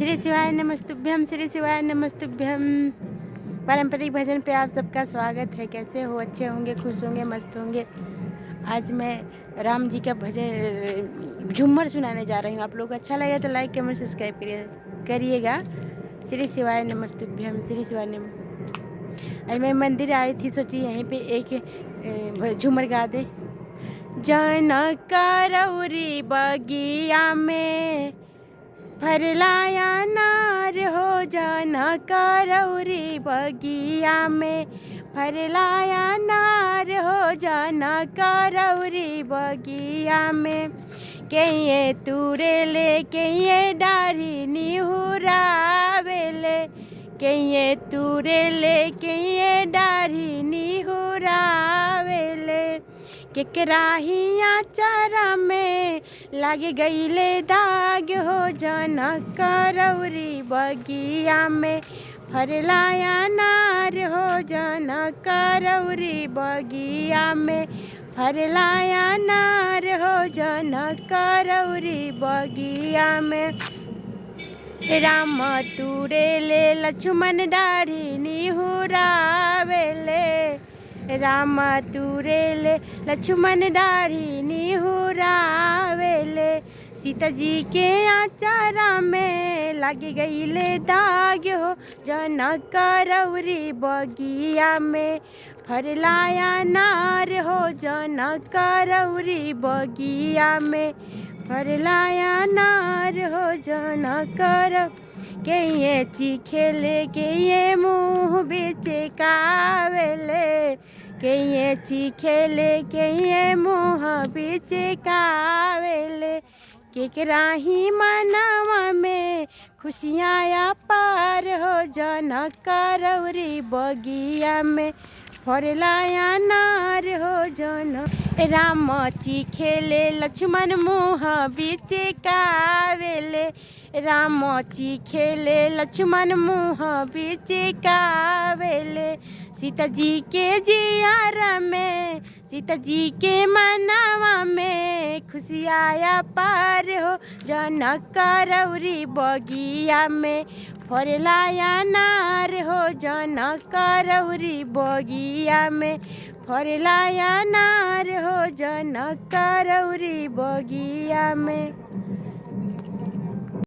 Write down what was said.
श्री शिवाय नमस्तुभ्यम, श्री शिवाय नमस्तुभ्यम। पारंपरिक भजन पे आप सबका स्वागत है। कैसे हो? अच्छे होंगे, खुश होंगे, मस्त होंगे। आज मैं राम जी का भजन झूमर सुनाने जा रही हूँ। आप लोग को अच्छा लगे तो लाइक कमेंट सब्सक्राइब करिएगा। श्री शिवाय नमस्तुभ्यम, श्री शिवाय नम। आज मैं मंदिर आई थी, सोची यहीं पे एक झूमर गा दे। जनक रौरी बगिया में फरलाया नार हो, जनक रौरी बगिया में फरलाया नार हो, जनक रौरी बगिया में। कहिए तूरे ले कहिए डाढ़ी निहुरावेले, कहिए तूरे ले कहिए डाढ़ी निहुरावेले। केकराहिया चारा में लागे गईले दाग हो, जनक रौरी बगिया में फरलाया नार हो, जनक रौरी बगिया में फरलाया नार हो, जनक रौरी बगिया में। राम तूरे ले लक्ष्मण डाढ़ी निहुरावेले, राम तूरे ले लक्ष्मण दाढ़ी निहुरावेले। सीता जी के आचारा में लग गईले दाग हो, जनक रौरी बगिया में फरलाया नार हो, जनक रौरी बगिया में फरलाया नार हो, जनक कहिए चीखेले कहिए मुँह बिचकावेले, कहिए चीखेले कहिए मुँह बिचकावेले। केकराही मनवा में खुशियाँ पार हो, जनक रौरी बगिया में फरलाया नार हो, जन। राम चीखेले लक्ष्मण मुँह बिचकावेले, राम चीखेले लक्ष्मण मुँह बिचकावेले। सीता जी के जियारा में सीता जी के मनवा में खुशियाँ पार हो, जनक रौरी बगिया में फरलाया नार हो, जनक रौरी बगिया में फरलाया नार हो, जनक रौरी बगिया में।